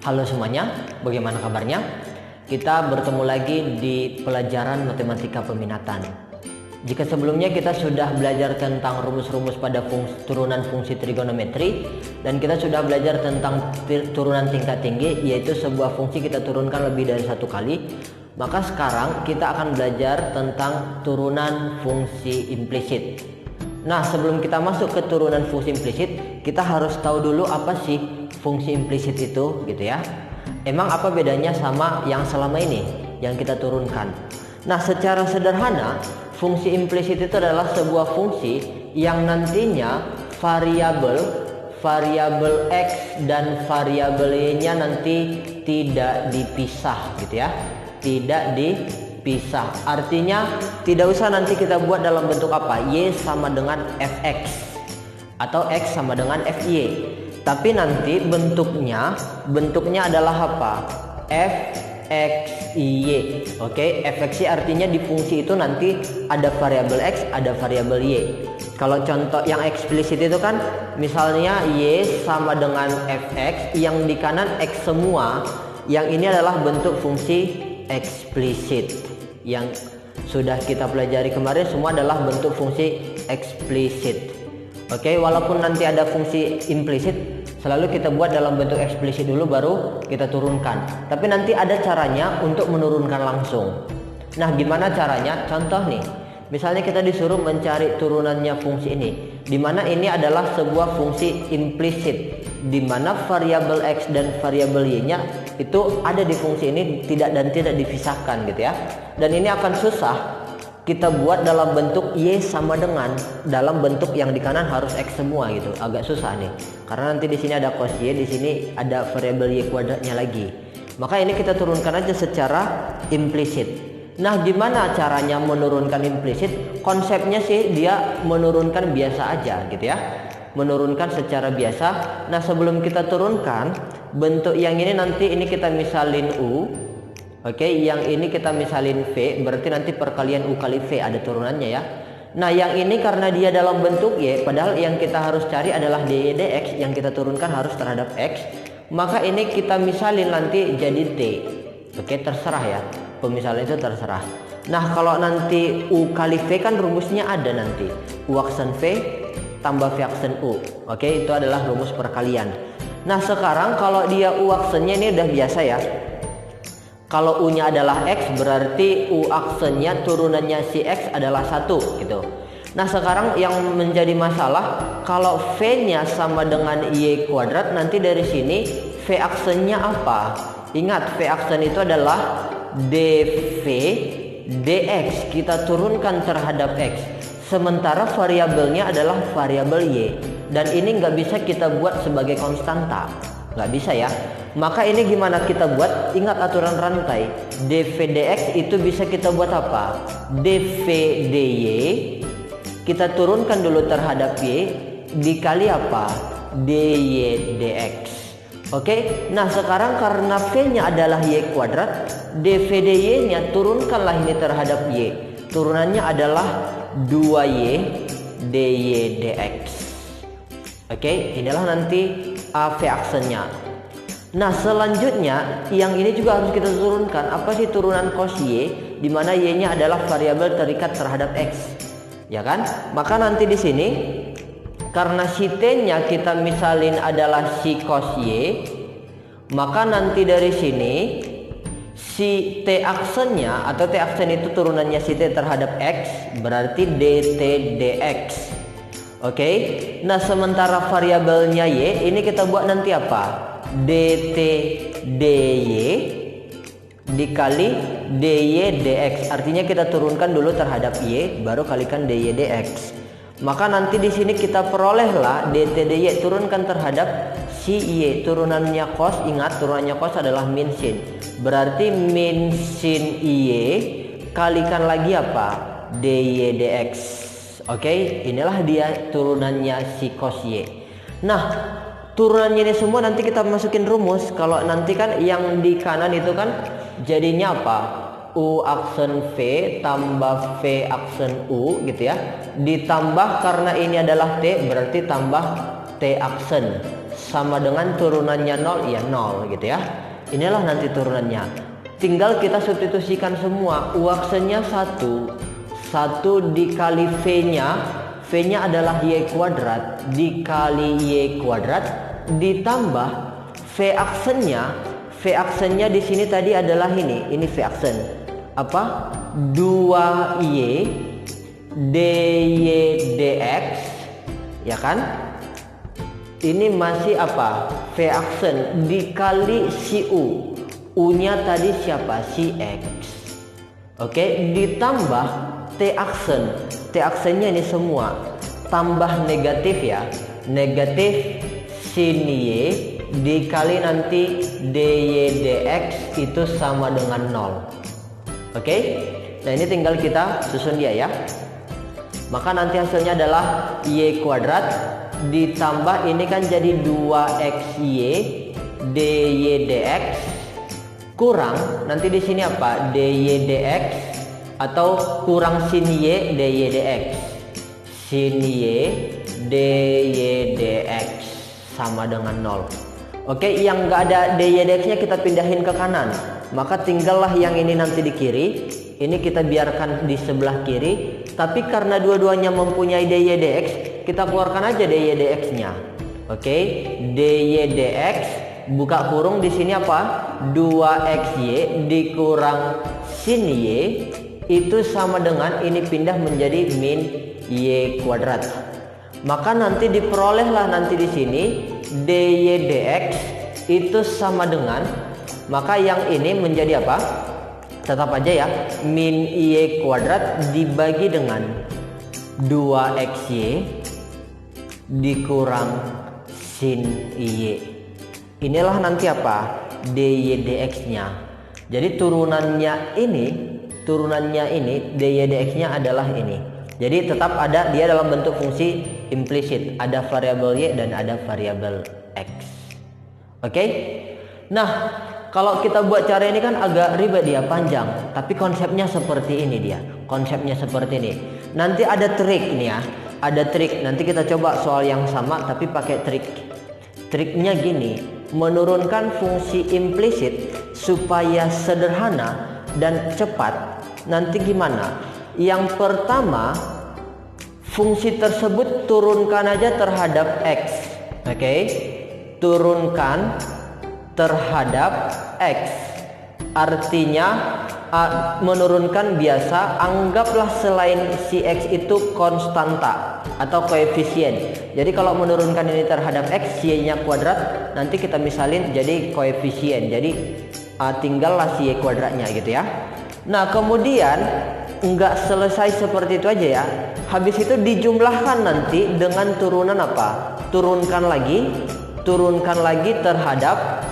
Halo semuanya, bagaimana kabarnya? Kita bertemu lagi di pelajaran matematika peminatan. Jika sebelumnya kita sudah belajar tentang rumus-rumus pada turunan fungsi trigonometri, dan kita sudah belajar tentang turunan tingkat tinggi, yaitu sebuah fungsi kita turunkan lebih dari satu kali, maka sekarang kita akan belajar tentang turunan fungsi implisit. Nah, sebelum kita masuk ke turunan fungsi implisit, kita harus tahu dulu apa sih fungsi implisit itu, gitu ya. Emang apa bedanya sama yang selama ini yang kita turunkan? Nah, secara sederhana, fungsi implisit itu adalah sebuah fungsi yang nantinya variabel x dan variabel y-nya nanti tidak dipisah, gitu ya. Tidak dipisah. Artinya tidak usah nanti kita buat dalam bentuk apa? Y sama dengan fx atau x sama dengan fy. Tapi nanti bentuknya adalah apa? fxy. Oke, fxy artinya di fungsi itu nanti ada variabel x, ada variabel y. Kalau contoh yang eksplisit itu kan misalnya y sama dengan fx, yang di kanan x semua. Yang ini adalah bentuk fungsi eksplisit. Yang sudah kita pelajari kemarin semua adalah bentuk fungsi eksplisit. Oke, walaupun nanti ada fungsi implisit, selalu kita buat dalam bentuk eksplisit dulu baru kita turunkan. Tapi nanti ada caranya untuk menurunkan langsung. Nah, gimana caranya? Contoh nih, misalnya kita disuruh mencari turunannya fungsi ini, dimana ini adalah sebuah fungsi implisit, dimana variabel x dan variabel y-nya itu ada di fungsi ini tidak dipisahkan, gitu ya. Dan ini akan susah kita buat dalam bentuk y sama dengan dalam bentuk yang di kanan harus x semua, gitu. Agak susah nih, karena nanti di sini ada cos y, di sini ada variabel y kuadratnya lagi. Maka ini kita turunkan aja secara implisit. Nah, gimana caranya menurunkan implisit? Konsepnya sih dia menurunkan biasa aja, gitu ya. Menurunkan secara biasa. Nah, sebelum kita turunkan bentuk yang ini, nanti ini kita misalin u. Oke, yang ini kita misalin V, berarti nanti perkalian U kali V ada turunannya ya. Nah, yang ini karena dia dalam bentuk Y, padahal yang kita harus cari adalah dy dx, yang kita turunkan harus terhadap X. Maka ini kita misalin nanti jadi T. Oke, terserah ya. Pemisalan itu terserah. Nah, kalau nanti U kali V kan rumusnya ada nanti. U aksen V tambah V aksen U. Oke, itu adalah rumus perkalian. Nah, sekarang kalau dia U aksennya ini udah biasa ya. Kalau U-nya adalah X, berarti U aksennya turunannya si X adalah 1, gitu. Nah, sekarang yang menjadi masalah, kalau V-nya sama dengan Y kuadrat, nanti dari sini V aksennya apa? Ingat, V aksen itu adalah dV dx, kita turunkan terhadap X. Sementara variabelnya adalah variabel Y. Dan ini nggak bisa kita buat sebagai konstanta. Nggak bisa ya. Maka ini gimana kita buat? Ingat aturan rantai. dv dx itu bisa kita buat apa? dv dy kita turunkan dulu terhadap y dikali apa? dy dx. Oke. Nah, sekarang karena v-nya adalah y kuadrat, dv dy nya turunkanlah ini terhadap y. Turunannya adalah 2y dy dx. Oke, inilah nanti v aksennya. Nah, selanjutnya yang ini juga harus kita turunkan. Apa sih turunan cos y, di mana y-nya adalah variabel terikat terhadap x, ya kan? Maka nanti di sini karena si t-nya kita misalin adalah si cos y, maka nanti dari sini si t aksennya atau t aksen itu turunannya si t terhadap x berarti dt dx. Oke. Nah, sementara variabelnya y ini kita buat nanti apa? dt dy dikali dy dx. Artinya kita turunkan dulu terhadap y baru kalikan dy dx. Maka nanti di sini kita perolehlah dt dy turunkan terhadap si y, turunannya cos. Ingat, turunannya cos adalah min sin. Berarti min sin y kalikan lagi apa? dy dx. Oke, inilah dia turunannya si cos y. Nah, turunannya ini semua nanti kita masukin rumus. Kalau nanti kan yang di kanan itu kan jadinya apa? U aksen V tambah V aksen U, gitu ya. Ditambah karena ini adalah T, berarti tambah T aksen sama dengan turunannya 0, ya 0 gitu ya. Inilah nanti turunannya. Tinggal kita substitusikan semua. U-aksennya 1 dikali V-nya adalah Y kuadrat dikali Y kuadrat ditambah V-aksennya di sini tadi adalah ini V-aksen. Apa? 2Y dy dx, ya kan? Ini masih apa? V-aksen dikali si U-nya tadi siapa? Si X. Oke, ditambah T-aksennya ini semua tambah negatif ya, negatif sin Y dikali nanti dy dx itu sama dengan 0. Oke, nah ini tinggal kita susun dia ya. Maka nanti hasilnya adalah Y kuadrat ditambah ini kan jadi 2xy dy dx kurang nanti di sini apa? Dy dx atau kurang sin Y dy dx. Sin Y dy dx sama dengan 0. Oke, yang nggak ada dy dx-nya kita pindahin ke kanan. Maka tinggallah yang ini nanti di kiri. Ini kita biarkan di sebelah kiri. Tapi karena dua-duanya mempunyai dy dx, kita keluarkan aja dy dx-nya. Oke, dy dx buka kurung di sini apa? 2xy dikurang sin Y itu sama dengan ini pindah menjadi min Y kuadrat. Maka nanti diperolehlah nanti di sini dy dx itu sama dengan, maka yang ini menjadi apa? Tetap aja ya, min Y kuadrat dibagi dengan 2xy dikurang sin Y. Inilah nanti apa? Dy dx-nya. Jadi turunannya ini dy dx-nya adalah ini. Jadi tetap ada dia dalam bentuk fungsi implisit, ada variabel Y dan ada variabel X. Oke? Nah, kalau kita buat cara ini kan agak ribet dia, panjang. Tapi konsepnya seperti ini dia. Konsepnya seperti ini. Nanti ada trik ini ya. Ada trik. Nanti kita coba soal yang sama tapi pakai trik. Triknya gini, menurunkan fungsi implisit supaya sederhana dan cepat. Nanti gimana? Yang pertama, fungsi tersebut turunkan aja terhadap X. Oke? Turunkan terhadap X. Artinya menurunkan biasa, anggaplah selain si X itu konstanta atau koefisien. Jadi kalau menurunkan ini terhadap X, Y-nya kuadrat, nanti kita misalin jadi koefisien. Jadi tinggallah si Y kuadratnya gitu ya. Nah, kemudian nggak selesai seperti itu aja ya. Habis itu dijumlahkan nanti dengan turunan apa? Turunkan lagi terhadap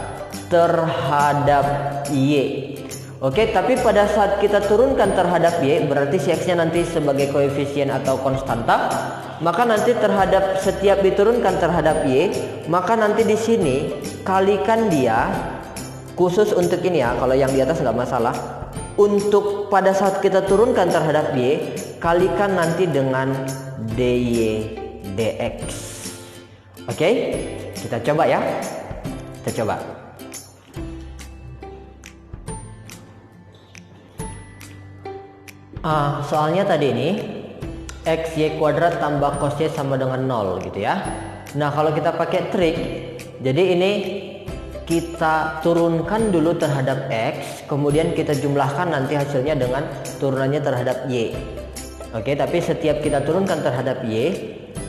Y. Oke, tapi pada saat kita turunkan terhadap Y, berarti si X-nya nanti sebagai koefisien atau konstanta, maka nanti terhadap setiap diturunkan terhadap Y, maka nanti di sini kalikan dia, khusus untuk ini ya, kalau yang di atas nggak masalah. Untuk pada saat kita turunkan terhadap Y, kalikan nanti dengan dy dx. Oke, kita coba ya. Kita coba. Soalnya tadi ini x y kuadrat tambah cos y sama dengan 0 gitu ya. Nah, kalau kita pakai trik, jadi ini kita turunkan dulu terhadap X, kemudian kita jumlahkan nanti hasilnya dengan turunannya terhadap Y. Oke, tapi setiap kita turunkan terhadap Y,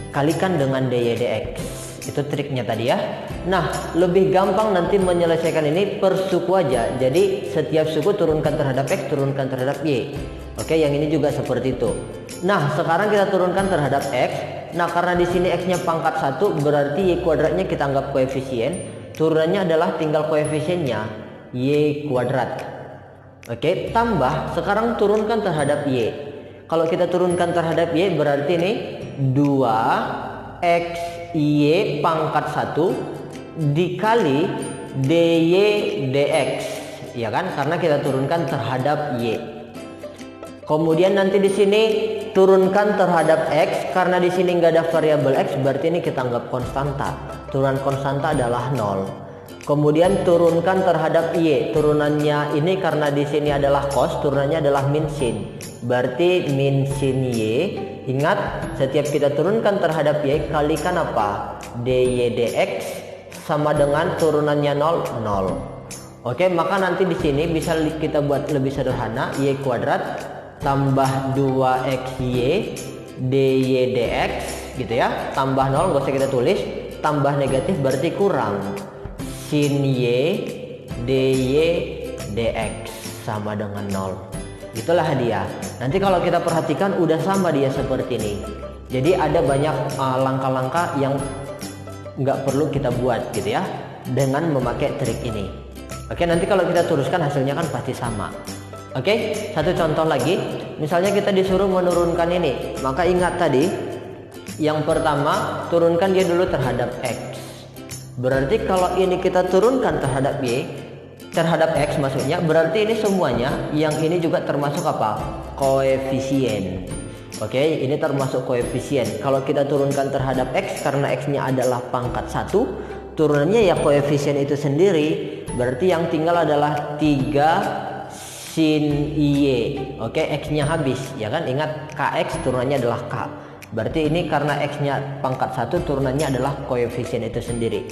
kalikan dengan dy dx. Itu triknya tadi ya. Nah, lebih gampang nanti menyelesaikan ini per suku aja. Jadi setiap suku turunkan terhadap X, turunkan terhadap Y. Oke, yang ini juga seperti itu. Nah, sekarang kita turunkan terhadap X. Nah, karena di sini X-nya pangkat 1, berarti Y kuadratnya kita anggap koefisien. Turunannya adalah tinggal koefisiennya Y kuadrat. Oke, tambah sekarang turunkan terhadap Y. Kalau kita turunkan terhadap Y berarti ini 2xy pangkat 1 dikali dy dx, ya kan? Karena kita turunkan terhadap Y. Kemudian nanti di sini turunkan terhadap X, karena di sini nggak ada variabel X, berarti ini kita anggap konstanta. turunan konstanta adalah 0. Kemudian turunkan terhadap Y. Turunannya ini karena di sini adalah cos, turunannya adalah min sin. Berarti min sin Y. Ingat, setiap kita turunkan terhadap Y, kalikan apa? dy dx sama dengan turunannya 0, 0. Oke, maka nanti di sini bisa kita buat lebih sederhana. Y kuadrat tambah 2xy dy dx gitu ya. Tambah 0, nggak usah kita tulis. Tambah negatif berarti kurang sin y dy dx sama dengan 0. Itulah dia. Nanti kalau kita perhatikan udah sama dia seperti ini. Jadi ada banyak langkah-langkah yang nggak perlu kita buat gitu ya dengan memakai trik ini. Oke, nanti kalau kita teruskan hasilnya kan pasti sama. Oke, satu contoh lagi. Misalnya kita disuruh menurunkan ini, maka ingat tadi yang pertama turunkan dia dulu terhadap x. Berarti kalau ini kita turunkan terhadap y, terhadap x maksudnya, berarti ini semuanya yang ini juga termasuk apa? Koefisien. Oke, ini termasuk koefisien. Kalau kita turunkan terhadap x karena x-nya adalah pangkat 1, turunannya ya koefisien itu sendiri. Berarti yang tinggal adalah 3 sin y. Oke, x-nya habis ya kan? Ingat kx turunannya adalah k. Berarti ini karena x-nya pangkat 1, turunannya adalah koefisien itu sendiri.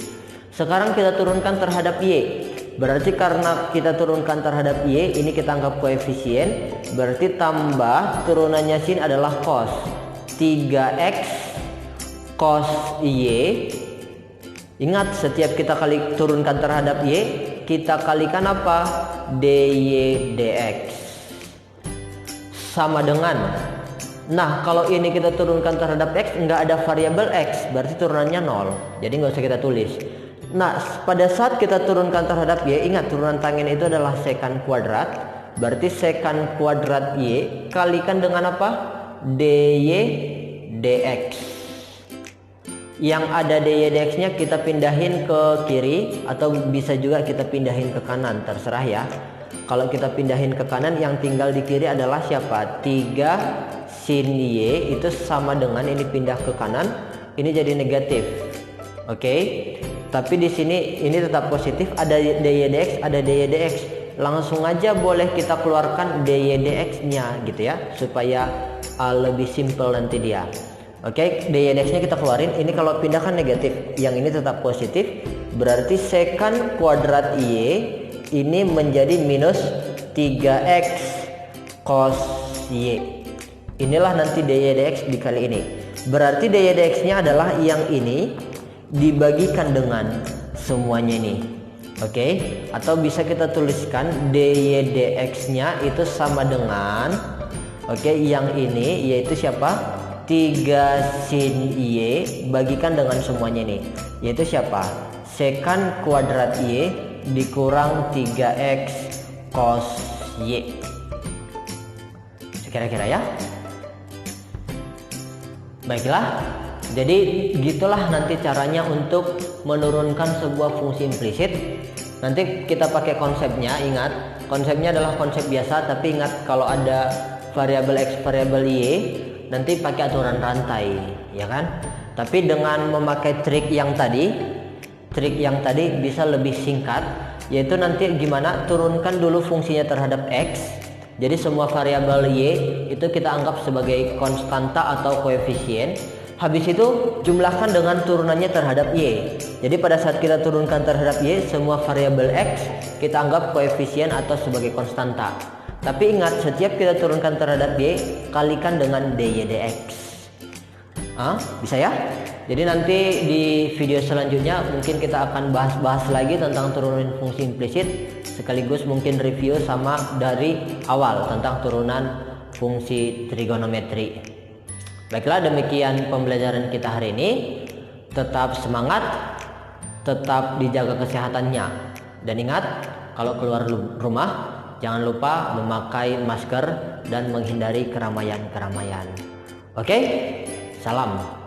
Sekarang kita turunkan terhadap y. Berarti karena kita turunkan terhadap y, ini kita anggap koefisien. Berarti tambah turunannya sin adalah cos. 3x cos y. Ingat, setiap kita turunkan terhadap y, kita kalikan apa? dy dx sama dengan, nah kalau ini kita turunkan terhadap x, nggak ada variabel x, berarti turunannya 0. Jadi nggak usah kita tulis. Nah, pada saat kita turunkan terhadap y, ingat turunan tangen itu adalah sekant kuadrat. Berarti sekant kuadrat y kalikan dengan apa? dy dx. Yang ada dy dx-nya kita pindahin ke kiri atau bisa juga kita pindahin ke kanan, terserah ya. Kalau kita pindahin ke kanan, yang tinggal di kiri adalah siapa? 3 sin y itu sama dengan ini pindah ke kanan, ini jadi negatif. Oke. Tapi di sini ini tetap positif, ada dy dx, ada dy dx. Langsung aja boleh kita keluarkan dy dx-nya gitu ya, supaya lebih simple nanti dia. Oke, dy dx-nya kita keluarin. Ini kalau pindahkan negatif, yang ini tetap positif. Berarti sekant kuadrat y ini menjadi minus 3x cos y. Inilah nanti dy dx dikali ini. Berarti dy dx-nya adalah yang ini dibagikan dengan semuanya ini. Oke, atau bisa kita tuliskan dy dx-nya itu sama dengan yang ini yaitu siapa? 3 sin y bagikan dengan semuanya ini, yaitu siapa? Sekant kuadrat y dikurang 3x cos y. Kira-kira ya. Baiklah, jadi gitulah nanti caranya untuk menurunkan sebuah fungsi implisit. Nanti kita pakai konsepnya. Ingat, konsepnya adalah konsep biasa, tapi ingat kalau ada variabel x, variabel y, nanti pakai aturan rantai, ya kan? Tapi dengan memakai trik yang tadi bisa lebih singkat, yaitu nanti gimana turunkan dulu fungsinya terhadap x. Jadi semua variabel y itu kita anggap sebagai konstanta atau koefisien. Habis itu jumlahkan dengan turunannya terhadap y. Jadi pada saat kita turunkan terhadap y, semua variabel x kita anggap koefisien atau sebagai konstanta. Tapi ingat, setiap kita turunkan terhadap y, kalikan dengan dy dx. Bisa ya? Jadi nanti di video selanjutnya mungkin kita akan bahas-bahas lagi tentang turunan fungsi implisit, sekaligus mungkin review sama dari awal tentang turunan fungsi trigonometri. Baiklah, demikian pembelajaran kita hari ini. Tetap semangat, tetap dijaga kesehatannya, dan ingat, kalau keluar rumah jangan lupa memakai masker dan menghindari keramaian-keramaian. Oke, salam.